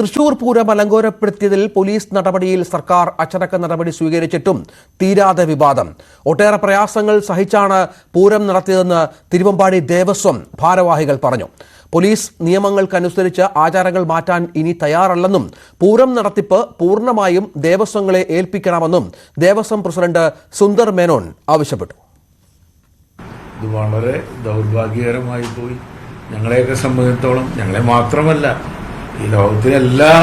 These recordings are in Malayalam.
തൃശൂർ പൂരം അലങ്കോലപ്പെടുത്തിയതിൽ പോലീസ് നടപടിയിൽ സർക്കാർ അച്ചടക്ക നടപടി സ്വീകരിച്ചിട്ടും തീരാതെ വിവാദം. ഒട്ടേറെ പ്രയാസങ്ങൾ സഹിച്ചാണ് പൂരം നടത്തിയതെന്ന് തിരുവമ്പാടി ദേവസ്വം ഭാരവാഹികൾ പറഞ്ഞു. പോലീസ് നിയമങ്ങൾക്കനുസരിച്ച് ആചാരങ്ങൾ മാറ്റാൻ ഇനി തയ്യാറല്ലെന്നും പൂരം നടത്തിപ്പ് പൂർണ്ണമായും ദേവസ്വങ്ങളെ ഏൽപ്പിക്കണമെന്നും ദേവസ്വം പ്രസിഡന്റ് സുന്ദർ മേനോൻ ആവശ്യപ്പെട്ടു. ഇത് വളരെ ദൗർഭാഗ്യകരമായി പോയി. ഞങ്ങളെയൊക്കെ സംബന്ധിച്ചിടത്തോളം, ഞങ്ങളെ മാത്രമല്ല, ഈ ലോകത്തിലെ എല്ലാ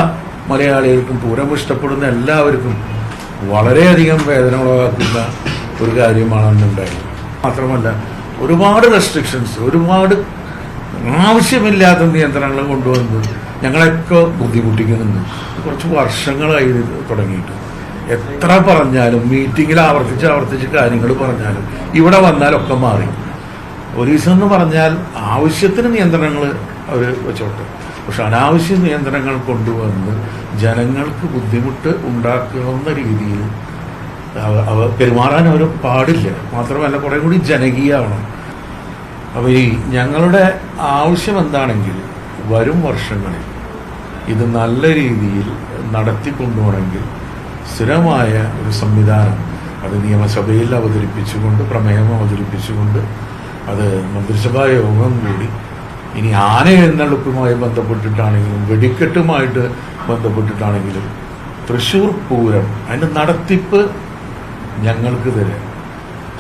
മലയാളികൾക്കും, പൂരം ഇഷ്ടപ്പെടുന്ന എല്ലാവർക്കും വളരെയധികം വേദന ഉളവാക്കുന്ന ഒരു കാര്യമാണ് അന്നുണ്ടായത്. മാത്രമല്ല, ഒരുപാട് റെസ്ട്രിക്ഷൻസ്, ഒരുപാട് ആവശ്യമില്ലാത്ത നിയന്ത്രണങ്ങൾ കൊണ്ടുവന്നത് ഞങ്ങളെയൊക്കെ ബുദ്ധിമുട്ടിക്കുന്നുണ്ട്. കുറച്ച് വർഷങ്ങളായി തുടങ്ങിയിട്ട് എത്ര പറഞ്ഞാലും, മീറ്റിങ്ങിൽ ആവർത്തിച്ച് കാര്യങ്ങൾ പറഞ്ഞാലും ഇവിടെ വന്നാലൊക്കെ മാറി. പോലീസ് എന്ന് പറഞ്ഞാൽ ആവശ്യത്തിന് നിയന്ത്രണങ്ങൾ അവർ വെച്ചോട്ടെ, പക്ഷെ അനാവശ്യ നിയന്ത്രണങ്ങൾ കൊണ്ടുവന്ന് ജനങ്ങൾക്ക് ബുദ്ധിമുട്ട് ഉണ്ടാക്കുന്ന രീതിയിൽ അവ പെരുമാറാൻ അവർ പാടില്ല. മാത്രമല്ല, കുറെ കൂടി ജനകീയമാവണം. അപ്പോൾ ഈ ഞങ്ങളുടെ ആവശ്യം എന്താണെങ്കിൽ വരും വർഷങ്ങളിൽ ഇത് നല്ല രീതിയിൽ നടത്തിക്കൊണ്ടുപോകണമെങ്കിൽ സ്ഥിരമായ ഒരു സംവിധാനം, അത് നിയമസഭയിൽ അവതരിപ്പിച്ചുകൊണ്ട്, പ്രമേയം അവതരിപ്പിച്ചുകൊണ്ട്, അത് മന്ത്രിസഭാ യോഗം കൂടി, ഇനി ആന എഴുന്നള്ളിപ്പുമായി ബന്ധപ്പെട്ടിട്ടാണെങ്കിലും വെടിക്കെട്ടുമായിട്ട് ബന്ധപ്പെട്ടിട്ടാണെങ്കിലും തൃശ്ശൂർ പൂരം അതിൻ്റെ നടത്തിപ്പ് ഞങ്ങൾക്ക് തരാം.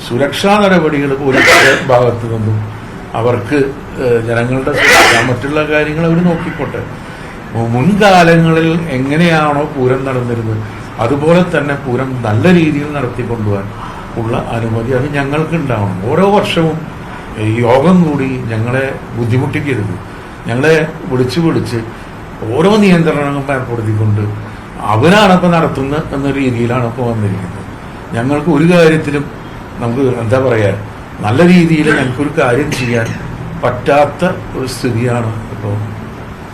സുരക്ഷാ നടപടികൾ പൂരത്തിന്റെ ഭാഗത്തു നിന്നും അവർക്ക് ജനങ്ങളുടെ മറ്റുള്ള കാര്യങ്ങൾ അവർ നോക്കിക്കോട്ടെ. മുൻകാലങ്ങളിൽ എങ്ങനെയാണോ പൂരം നടന്നിരുന്നത് അതുപോലെ തന്നെ പൂരം നല്ല രീതിയിൽ നടത്തിക്കൊണ്ടുപോകാൻ ഉള്ള അനുമതി അത് ഞങ്ങൾക്ക് ഉണ്ടാവണം. ഓരോ വർഷവും യോഗം കൂടി ഞങ്ങളെ ബുദ്ധിമുട്ടിക്കരുത്. ഞങ്ങളെ വിളിച്ച് ഓരോ നിയന്ത്രണങ്ങളും ഏർപ്പെടുത്തിക്കൊണ്ട് അവരാണിപ്പോൾ നടത്തുന്നത് എന്ന രീതിയിലാണ് ഇപ്പോൾ വന്നിരിക്കുന്നത്. ഞങ്ങൾക്ക് ഒരു കാര്യത്തിലും നമുക്ക് എന്താ പറയുക, നല്ല രീതിയിൽ ഞങ്ങൾക്കൊരു കാര്യം ചെയ്യാൻ പറ്റാത്ത ഒരു സ്ഥിതിയാണ് ഇപ്പോൾ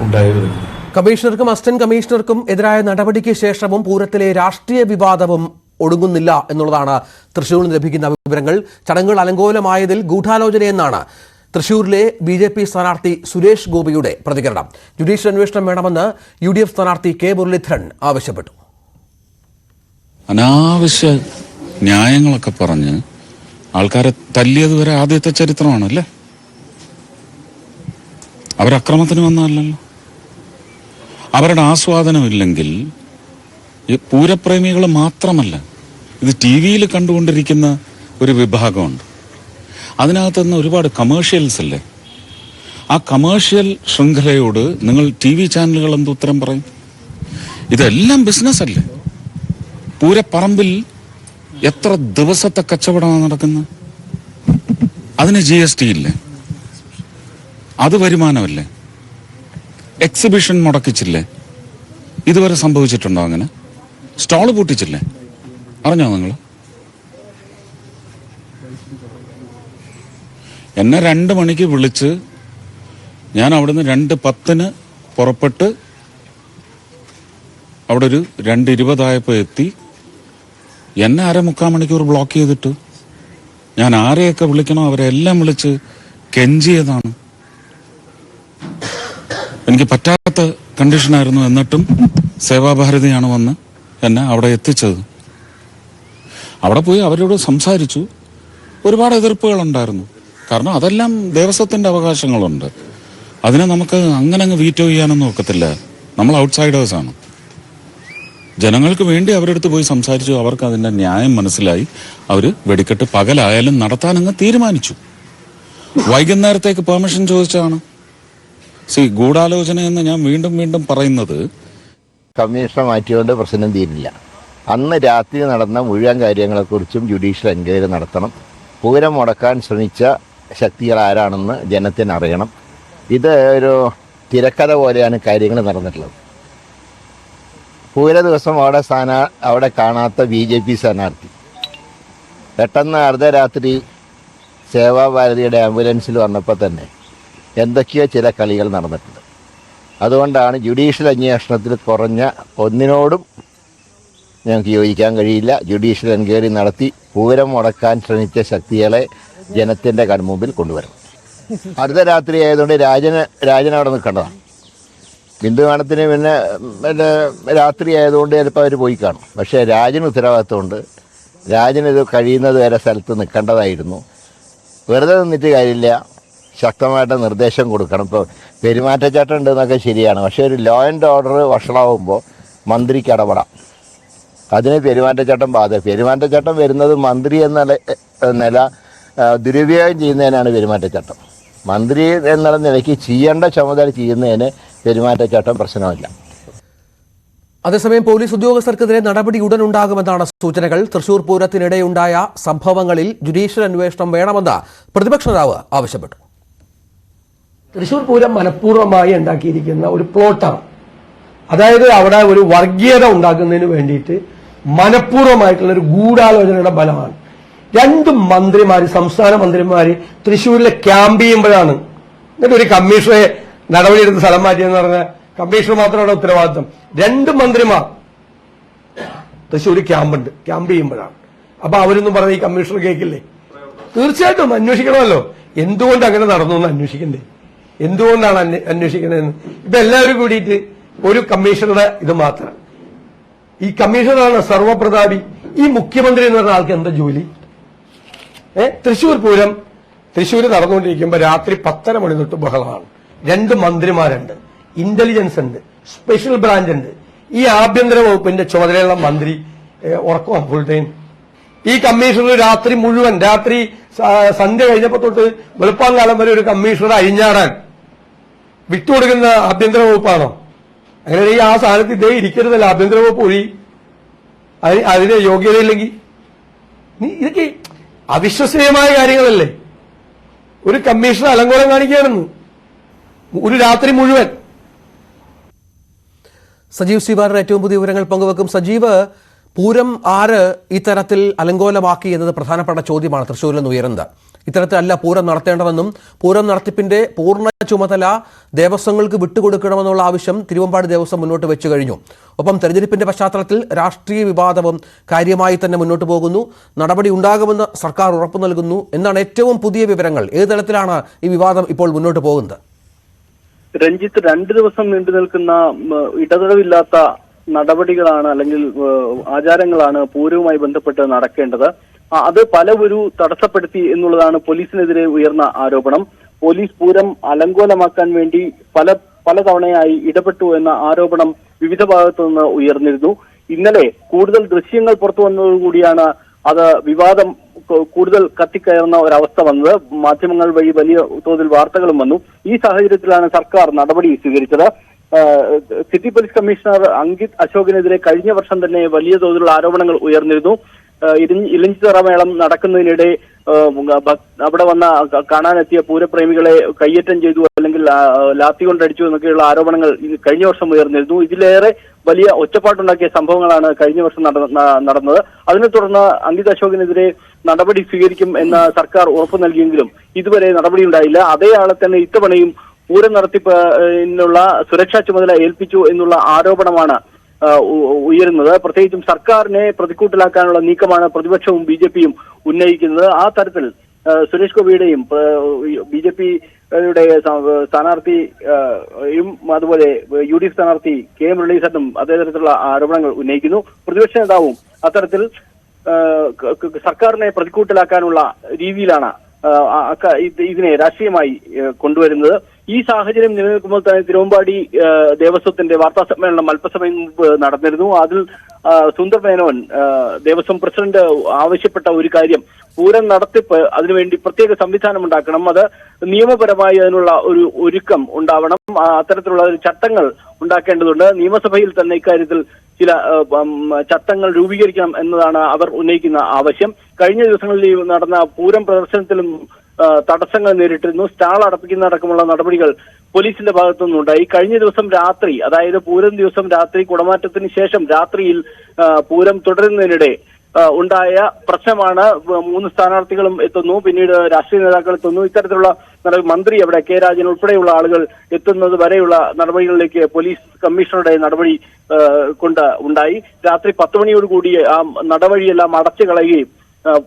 ഉണ്ടായി വരുന്നത്. കമ്മീഷണർക്കും അസിസ്റ്റന്റ് കമ്മീഷണർക്കും എതിരായ നടപടിക്ക് ശേഷവും പൂരത്തിലെ രാഷ്ട്രീയ വിവാദവും ഒടുങ്ങുന്നില്ല എന്നുള്ളതാണ് തൃശൂരിൽ നിന്ന് ലഭിക്കുന്ന വിവരങ്ങൾ. ചടങ്ങുകൾ അലങ്കോലമായതിൽ ഗൂഢാലോചനയെന്നാണ് തൃശൂരിലെ BJP സ്ഥാനാർത്ഥി സുരേഷ് ഗോപിയുടെ പ്രതികരണം. ജുഡീഷ്യൽ അന്വേഷണം വേണമെന്ന് UDF സ്ഥാനാർത്ഥി കെ മുരളീധരൻ ആവശ്യപ്പെട്ടു. അനാവശ്യ ന്യായങ്ങളൊക്കെ പറഞ്ഞ് ആൾക്കാരെ തല്ലിയത് വരെ ആദ്യത്തെ ചരിത്രമാണല്ലേ. അവരക്രമത്തിന് വന്നതല്ലല്ലോ. അവരുടെ ആസ്വാദനമില്ലെങ്കിൽ ഈ പൂരപ്രേമികൾ മാത്രമല്ല, ഇത് TV-യിൽ കണ്ടുകൊണ്ടിരിക്കുന്ന ഒരു വിഭാഗമുണ്ട്. അതിനകത്ത് നിന്ന് ഒരുപാട് കമേഴ്ഷ്യൽസ് അല്ലേ. ആ കമേഴ്ഷ്യൽ ശൃംഖലയോട് നിങ്ങൾ TV ചാനലുകൾ എന്ത് ഉത്തരം പറയും? ഇതെല്ലാം ബിസിനസ് അല്ലേ. പൂരപ്പറമ്പിൽ എത്ര ദിവസത്തെ കച്ചവടമാണ് നടക്കുന്നത്? അതിന് GST ഇല്ലേ? അത് വരുമാനമല്ലേ? എക്സിബിഷൻ മുടക്കിച്ചില്ലേ? ഇതുവരെ സംഭവിച്ചിട്ടുണ്ടോ അങ്ങനെ? സ്റ്റോള് പൂട്ടിച്ചില്ലേ? അറിഞ്ഞോ നിങ്ങൾ? എന്നെ 2 മണിക്ക് വിളിച്ച് ഞാൻ അവിടുന്ന് 2:10 പുറപ്പെട്ട് അവിടെ ഒരു 2:20 എത്തി. എന്നെ 3/4 മണിക്കൂർ ബ്ലോക്ക് ചെയ്തിട്ട് ഞാൻ ആരെയൊക്കെ വിളിക്കണോ അവരെല്ലാം വിളിച്ച് കെഞ്ചിയതാണ്. എനിക്ക് പറ്റാത്ത കണ്ടീഷനായിരുന്നു. എന്നിട്ടും സേവാഭാരതിയാണ് വന്ന് എന്നെ അവിടെ എത്തിച്ചത്. അവിടെ പോയി അവരോട് സംസാരിച്ചു. ഒരുപാട് എതിർപ്പുകളുണ്ടായിരുന്നു. കാരണം അതെല്ലാം ദേവസ്വത്തിന്റെ അവകാശങ്ങളുണ്ട്. അതിനെ നമുക്ക് അങ്ങനെ വീറ്റോ ചെയ്യാനൊന്നും ഒക്കത്തില്ല. നമ്മൾ ഔട്ട്സൈഡേഴ്സാണ്. ജനങ്ങൾക്ക് വേണ്ടി അവരടുത്ത് പോയി സംസാരിച്ചു. അവർക്ക് അതിന്റെ ന്യായം മനസ്സിലായി. അവർ വെടിക്കെട്ട് പകലായാലും നടത്താനങ്ങ് തീരുമാനിച്ചു. വൈകുന്നേരത്തേക്ക് പെർമിഷൻ ചോദിച്ചാണ്. ഗൂഢാലോചന എന്ന് ഞാൻ വീണ്ടും പറയുന്നത്, കമ്മീഷണർ മാറ്റിയോണ്ട് പ്രശ്നം തീരില്ല. അന്ന് രാത്രി നടന്ന മുഴുവൻ കാര്യങ്ങളെക്കുറിച്ചും ജുഡീഷ്യൽ എൻക്വയറി നടത്തണം. പൂരം മുടക്കാൻ ശ്രമിച്ച ശക്തികൾ ആരാണെന്ന് ജനത്തിന് അറിയണം. ഇത് ഒരു തിരക്കഥ പോലെയാണ് കാര്യങ്ങൾ നടന്നിട്ടുള്ളത്. പൂര ദിവസം അവിടെ കാണാത്ത BJP സ്ഥാനാർത്ഥി പെട്ടെന്ന് അർദ്ധരാത്രി സേവാഭാരതിയുടെ ആംബുലൻസിൽ വന്നപ്പോൾ തന്നെ എന്തൊക്കെയോ ചില കളികൾ നടന്നിട്ടുണ്ട്. അതുകൊണ്ടാണ് ജുഡീഷ്യൽ അന്വേഷണത്തിൽ കുറഞ്ഞ ഒന്നിനോടും ഞങ്ങൾക്ക് യോജിക്കാൻ കഴിയില്ല. ജുഡീഷ്യൽ എൻക്വയറി നടത്തി പൂരം മുടക്കാൻ ശ്രമിച്ച ശക്തികളെ ജനത്തിൻ്റെ കൺമുമ്പിൽ കൊണ്ടുവരണം. അർദ്ധരാത്രി ആയതുകൊണ്ട് രാജൻ അവിടെ നിൽക്കേണ്ടതാണ്. ബിന്ദുവാണത്തിന് പിന്നെ രാത്രി ആയതുകൊണ്ട് ചിലപ്പോൾ അവർ പോയി കാണും. പക്ഷേ രാജന് ഉത്തരവാദിത്തമുണ്ട്. രാജനിത് കഴിയുന്നത് വരെ സ്ഥലത്ത് നിൽക്കേണ്ടതായിരുന്നു. വെറുതെ നിന്നിട്ട് കാര്യമില്ല, ശക്തമായിട്ട് നിർദ്ദേശം കൊടുക്കണം. ഇപ്പോൾ പെരുമാറ്റച്ചട്ടം ഉണ്ടെന്നൊക്കെ ശരിയാണ്, പക്ഷേ ഒരു ലോ ആൻഡ് ഓർഡർ വഷളാവുമ്പോൾ മന്ത്രിക്ക് ഇടപെടാം. അതിന് പെരുമാറ്റച്ചട്ടം പെരുമാറ്റച്ചട്ടം വരുന്നത് മന്ത്രി എന്ന നില ദുരുപയോഗം ചെയ്യുന്നതിനാണ് പെരുമാറ്റച്ചട്ടം. മന്ത്രി എന്നുള്ള നിലയ്ക്ക് ചെയ്യേണ്ട ചുമതല ചെയ്യുന്നതിന് പെരുമാറ്റച്ചട്ടം പ്രശ്നമില്ല. അതേസമയം പോലീസ് ഉദ്യോഗസ്ഥർക്കെതിരെ നടപടി ഉടൻ ഉണ്ടാകുമെന്നാണ് സൂചനകൾ. തൃശൂർ പൂരത്തിനിടെയുണ്ടായ സംഭവങ്ങളിൽ ജുഡീഷ്യൽ അന്വേഷണം വേണമെന്ന് പ്രതിപക്ഷ നേതാവ് ആവശ്യപ്പെട്ടു. തൃശൂർ പൂരം മനഃപൂർവ്വമായി ഉണ്ടാക്കിയിരിക്കുന്ന ഒരു പ്ലോട്ടാണ്. അതായത് അവിടെ ഒരു വർഗീയത ഉണ്ടാക്കുന്നതിന് വേണ്ടിയിട്ട് മനഃപൂർവ്വമായിട്ടുള്ള ഒരു ഗൂഢാലോചനയുടെ ഫലമാണ്. 2 മന്ത്രിമാര്, സംസ്ഥാന മന്ത്രിമാര് തൃശ്ശൂരിലെ ക്യാമ്പ് ചെയ്യുമ്പോഴാണ് എന്നിട്ട് ഒരു കമ്മീഷണറെ നടപടിയെടുത്ത് സ്ഥലം മാറ്റിയെന്ന് പറഞ്ഞാൽ കമ്മീഷണർ മാത്രമാണ് ഉത്തരവാദിത്വം. 2 മന്ത്രിമാർ തൃശ്ശൂർ ക്യാമ്പ് ചെയ്യുമ്പോഴാണ്. അപ്പൊ അവരൊന്നും പറഞ്ഞ ഈ കമ്മീഷണർ കേൾക്കില്ലേ? തീർച്ചയായിട്ടും അന്വേഷിക്കണമല്ലോ. എന്തുകൊണ്ട് അങ്ങനെ നടന്നു എന്ന് അന്വേഷിക്കണ്ടേ? എന്തുകൊണ്ടാണ് അന്വേഷിക്കണതെന്ന്. ഇപ്പൊ എല്ലാവരും കൂടിയിട്ട് ഒരു കമ്മീഷണറുടെ ഇത് മാത്രം. ഈ കമ്മീഷണറാണ് സർവപ്രതാപി. ഈ മുഖ്യമന്ത്രി എന്ന് പറഞ്ഞ ആൾക്ക് എന്താ ജോലി? തൃശ്ശൂർ പൂരം തൃശ്ശൂർ നടന്നുകൊണ്ടിരിക്കുമ്പോൾ രാത്രി 10:30 മണി തൊട്ട് ബഹളമാണ്. 2 മന്ത്രിമാരുണ്ട്, ഇന്റലിജൻസ് ഉണ്ട്, സ്പെഷ്യൽ ബ്രാഞ്ച് ഉണ്ട്. ഈ ആഭ്യന്തര വകുപ്പിന്റെ ചുമതലയുള്ള മന്ത്രി ഉറക്കമാണ് ഫുൾ ടൈം. ഈ കമ്മീഷണർ രാത്രി മുഴുവൻ, രാത്രി സന്ധ്യ കഴിഞ്ഞപ്പോ തൊട്ട് വെളുപ്പാങ്കാലം വരെ ഒരു കമ്മീഷണർ അഴിഞ്ഞാടാൻ വിട്ടുകൊടുക്കുന്ന ആഭ്യന്തര വകുപ്പാണോ? അങ്ങനെ ആ സ്ഥാനത്ത് ഇതേ ഇരിക്കരുതല്ല. ആഭ്യന്തര വകുപ്പ് ഒഴി, അതിന് യോഗ്യതയില്ലെങ്കിൽ ഇതൊക്കെ അവിശ്വസനീയമായ കാര്യങ്ങളല്ലേ? ഒരു കമ്മീഷണർ അലങ്കോലം കാണിക്കുകയാണെന്ന് ഒരു രാത്രി മുഴുവൻ. സജീവ് ശ്രീവാറിന്റെ ഏറ്റവും പുതിയ വിവരങ്ങൾ പങ്കുവെക്കും. സജീവ്, പൂരം ആര് ഇത്തരത്തിൽ അലങ്കോലമാക്കി എന്നത് പ്രധാനപ്പെട്ട ചോദ്യമാണ് തൃശ്ശൂരിൽ നിന്ന് ഉയരുന്നത്. ഇത്തരത്തിലല്ല പൂരം നടത്തേണ്ടതെന്നും പൂരം നടത്തിപ്പിന്റെ പൂർണ്ണ ചുമതല ദേവസ്വങ്ങൾക്ക് വിട്ടുകൊടുക്കണമെന്നുള്ള ആവശ്യം തിരുവമ്പാടി ദേവസ്വം മുന്നോട്ട് വെച്ചു കഴിഞ്ഞു. ഒപ്പം തെരഞ്ഞെടുപ്പിന്റെ പശ്ചാത്തലത്തിൽ രാഷ്ട്രീയ വിവാദവും കാര്യമായി തന്നെ മുന്നോട്ട് പോകുന്നു. നടപടി ഉണ്ടാകുമെന്ന് സർക്കാർ ഉറപ്പു നൽകുന്നു എന്നാണ് ഏറ്റവും പുതിയ വിവരങ്ങൾ. ഏത് തലത്തിലാണ് ഈ വിവാദം ഇപ്പോൾ മുന്നോട്ട് പോകുന്നത്? രഞ്ജിത്ത്, 2 ദിവസം നീണ്ടു നിൽക്കുന്ന ഇടതടവില്ലാത്ത നടപടികളാണ് അല്ലെങ്കിൽ ആചാരങ്ങളാണ് പൂരവുമായി ബന്ധപ്പെട്ട് നടക്കേണ്ടത്. അത് പലവരു തടസ്സപ്പെടുത്തി എന്നുള്ളതാണ് പോലീസിനെതിരെ ഉയർന്ന ആരോപണം. പോലീസ് പൂരം അലങ്കോലമാക്കാൻ വേണ്ടി പല തവണയായി ഇടപെട്ടു എന്ന ആരോപണം വിവിധ ഭാഗത്തു നിന്ന് ഉയർന്നിരുന്നു. ഇന്നലെ കൂടുതൽ ദൃശ്യങ്ങൾ പുറത്തു വന്നതോടുകൂടിയാണ് അത് വിവാദം കൂടുതൽ കത്തിക്കയറുന്ന ഒരവസ്ഥ വന്നത്. മാധ്യമങ്ങൾ വഴി വലിയ തോതിൽ വാർത്തകളും വന്നു. ഈ സാഹചര്യത്തിലാണ് സർക്കാർ നടപടി സ്വീകരിച്ചത്. സിറ്റി പോലീസ് കമ്മീഷണർ അങ്കിത് അശോകിനെതിരെ കഴിഞ്ഞ വർഷം തന്നെ വലിയ തോതിലുള്ള ആരോപണങ്ങൾ ഉയർന്നിരുന്നു. ഇലഞ്ചിത്തറ മേളം നടക്കുന്നതിനിടെ അവിടെ വന്ന കാണാനെത്തിയ പൂരപ്രേമികളെ കയ്യേറ്റം ചെയ്തു, അല്ലെങ്കിൽ ലാത്തി കൊണ്ടടിച്ചു എന്നൊക്കെയുള്ള ആരോപണങ്ങൾ കഴിഞ്ഞ വർഷം ഉയർന്നിരുന്നു. ഇതിലേറെ വലിയ ഒച്ചപ്പാട്ടുണ്ടാക്കിയ സംഭവങ്ങളാണ് കഴിഞ്ഞ വർഷം നടന്നത്. അതിനെ തുടർന്ന് അങ്കിത് അശോകിനെതിരെ നടപടി സ്വീകരിക്കും എന്ന് സർക്കാർ ഉറപ്പു നൽകിയെങ്കിലും ഇതുവരെ നടപടി ഉണ്ടായില്ല. അതേ ആളെ തന്നെ ഇത്തവണയും പൂരം നടത്തിപ്പിനുള്ള സുരക്ഷാ ചുമതല ഏൽപ്പിച്ചു എന്നുള്ള ആരോപണമാണ് ഉയരുന്നത്. പ്രത്യേകിച്ചും സർക്കാരിനെ പ്രതിക്കൂട്ടിലാക്കാനുള്ള നീക്കമാണ് പ്രതിപക്ഷവും BJP-യും ഉന്നയിക്കുന്നത്. ആ തരത്തിൽ സുരേഷ് ഗോപിയുടെയും BJP-യുടെ സ്ഥാനാർത്ഥിയും അതുപോലെ UDF സ്ഥാനാർത്ഥി K മുരളീധരനും അതേ തരത്തിലുള്ള ആരോപണങ്ങൾ ഉന്നയിക്കുന്നു. പ്രതിപക്ഷ നേതാവും അത്തരത്തിൽ സർക്കാരിനെ പ്രതിക്കൂട്ടിലാക്കാനുള്ള രീതിയിലാണ് ഇതിനെ രാഷ്ട്രീയമായി കൊണ്ടുവരുന്നത്. ഈ സാഹചര്യം നിലനിൽക്കുമ്പോൾ തന്നെ തിരുവമ്പാടി ദേവസ്വത്തിന്റെ വാർത്താ സമ്മേളനം അല്പസമയം മുമ്പ് നടന്നിരുന്നു. അതിൽ സുന്ദർ മേനോൻ ദേവസ്വം പ്രസിഡന്റ് ആവശ്യപ്പെട്ട ഒരു കാര്യം, പൂരം നടത്തിപ്പ് അതിനുവേണ്ടി പ്രത്യേക സംവിധാനം ഉണ്ടാക്കണം, അത് നിയമപരമായി അതിനുള്ള ഒരു ഒരുക്കം ഉണ്ടാവണം, അത്തരത്തിലുള്ള ചട്ടങ്ങൾ ഉണ്ടാക്കേണ്ടതുണ്ട്, നിയമസഭയിൽ തന്നെ ഇക്കാര്യത്തിൽ ചില ചട്ടങ്ങൾ രൂപീകരിക്കണം എന്നതാണ് അവർ ഉന്നയിക്കുന്ന ആവശ്യം. കഴിഞ്ഞ ദിവസങ്ങളിൽ നടന്ന പൂരം പ്രദർശനത്തിലും തടസ്സങ്ങൾ നേരിട്ടിരുന്നു. സ്റ്റാൾ അടപ്പിക്കുന്നതടക്കമുള്ള നടപടികൾ പോലീസിന്റെ ഭാഗത്തുനിന്നുണ്ടായി. കഴിഞ്ഞ ദിവസം രാത്രി, അതായത് പൂരം ദിവസം രാത്രി കുടമാറ്റത്തിന് ശേഷം രാത്രിയിൽ പൂരം തുടരുന്നതിനിടെ ഉണ്ടായ പ്രശ്നമാണ്. 3 സ്ഥാനാർത്ഥികളും എത്തുന്നു, പിന്നീട് രാഷ്ട്രീയ നേതാക്കൾ എത്തുന്നു. ഇത്തരത്തിലുള്ള മന്ത്രി അവിടെ K രാജൻ ഉൾപ്പെടെയുള്ള ആളുകൾ എത്തുന്നത് വരെയുള്ള നടപടികളിലേക്ക് പോലീസ് കമ്മീഷണറുടെ നടപടി കൊണ്ട് ഉണ്ടായി. രാത്രി 10 മണിയോടുകൂടി ആ നടവഴിയെല്ലാം അടച്ചു കളയുകയും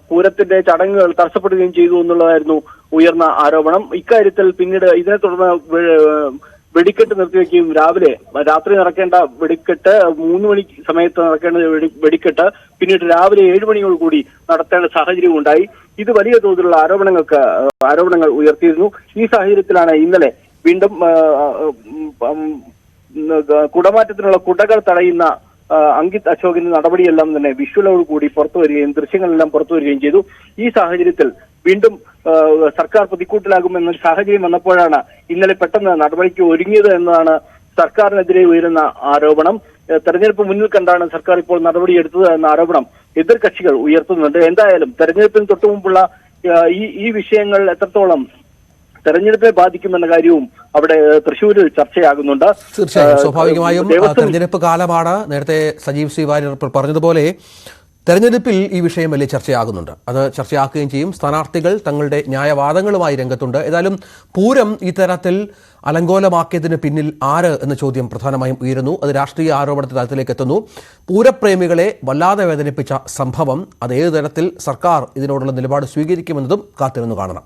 പൂരത്തിന്റെ ചടങ്ങുകൾ തടസ്സപ്പെടുകയും ചെയ്തു എന്നുള്ളതായിരുന്നു ഉയർന്ന ആരോപണം. ഇക്കാര്യത്തിൽ പിന്നീട് ഇതിനെ തുടർന്ന് വെടിക്കെട്ട് നിർത്തിവെക്കുകയും രാത്രി നടക്കേണ്ട വെടിക്കെട്ട് 3 മണി സമയത്ത് നടക്കേണ്ട വെടിക്കെട്ട് പിന്നീട് രാവിലെ 7 മണിയോടുകൂടി നടത്തേണ്ട സാഹചര്യം ഉണ്ടായി. ഇത് വലിയ തോതിലുള്ള ആരോപണങ്ങൾ ഉയർത്തിയിരുന്നു. ഈ സാഹചര്യത്തിലാണ് ഇന്നലെ വീണ്ടും കുടമാറ്റത്തിനുള്ള കുടകൾ തടയുന്ന അങ്കിത് അശോകിന്റെ നടപടിയെല്ലാം തന്നെ വിഷ്വലോട് കൂടി പുറത്തു വരികയും ദൃശ്യങ്ങളെല്ലാം പുറത്തു വരികയും ചെയ്തു. ഈ സാഹചര്യത്തിൽ വീണ്ടും സർക്കാർ പ്രതിക്കൂട്ടിലാകുമെന്നൊരു സാഹചര്യം വന്നപ്പോഴാണ് ഇന്നലെ പെട്ടെന്ന് നടപടിക്ക് ഒരുങ്ങിയത് എന്നതാണ് സർക്കാരിനെതിരെ ഉയരുന്ന ആരോപണം. തെരഞ്ഞെടുപ്പ് മുന്നിൽ കണ്ടാണ് സർക്കാർ ഇപ്പോൾ നടപടിയെടുത്തത് എന്ന ആരോപണം എതിർ കക്ഷികൾ ഉയർത്തുന്നുണ്ട്. എന്തായാലും തെരഞ്ഞെടുപ്പിന് തൊട്ടു മുമ്പുള്ള ഈ വിഷയങ്ങൾ എത്രത്തോളം തെരഞ്ഞെടുപ്പിനെ ബാധിക്കുമെന്ന കാര്യവും അവിടെ തൃശ്ശൂരിൽ ചർച്ചയാകുന്നുണ്ട്. തീർച്ചയായും സ്വാഭാവികമായും തെരഞ്ഞെടുപ്പ് കാലമാണ്. നേരത്തെ സജീവ് സി വാര്യർ പറഞ്ഞതുപോലെ തെരഞ്ഞെടുപ്പിൽ ഈ വിഷയം വലിയ ചർച്ചയാകുന്നുണ്ട്. അത് ചർച്ചയാക്കുകയും ചെയ്യും. സ്ഥാനാർത്ഥികൾ തങ്ങളുടെ ന്യായവാദങ്ങളുമായി രംഗത്തുണ്ട്. ഏതായാലും പൂരം ഈ തരത്തിൽ അലങ്കോലമാക്കിയതിന് പിന്നിൽ ആര് എന്ന ചോദ്യം പ്രധാനമായും ഉയരുന്നു. അത് രാഷ്ട്രീയ ആരോപണത്തിന്റെ തലത്തിലേക്ക് എത്തുന്നു. പൂരപ്രേമികളെ വല്ലാതെ വേദനിപ്പിച്ച സംഭവം അത് ഏത് തരത്തിൽ സർക്കാർ ഇതിനോടുള്ള നിലപാട് സ്വീകരിക്കുമെന്നതും കാത്തിരുന്നു കാണണം.